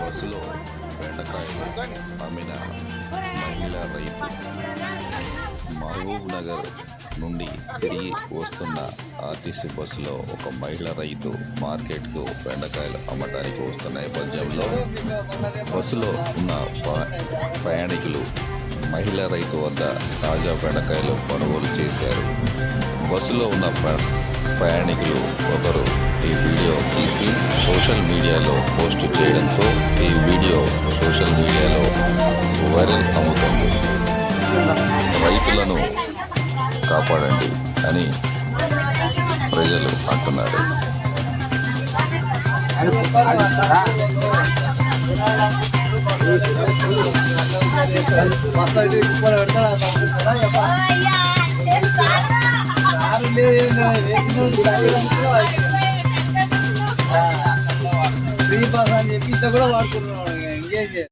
బస్సులో బెండకాయలు అమ్మిన మహిళా రైతు. మహబూబ్ నగర్ నుండి తిరిగి వస్తున్న ఆర్టీసీ బస్సులో ఒక మహిళా రైతు మార్కెట్కు బెండకాయలు అమ్మటానికి వస్తున్న నేపథ్యంలో బస్సులో ఉన్న ప్రయాణికులు మహిళా రైతు వద్ద తాజా బెండకాయలు కొనుగోలు చేశారు. బస్సులో ఉన్న ప్రయాణికులు ఒకరు ఈ వీడియో తీసి సోషల్ మీడియాలో పోస్ట్ చేయడంతో ఈ వీడియో సోషల్ మీడియాలో వైరల్ అవుతుంది. రైతులను కాపాడండి అని ప్రజలు అంటున్నారు. ఫ్రీ పాస్ అని చెప్పి ఇట్లా కూడా వాడుతున్నాం.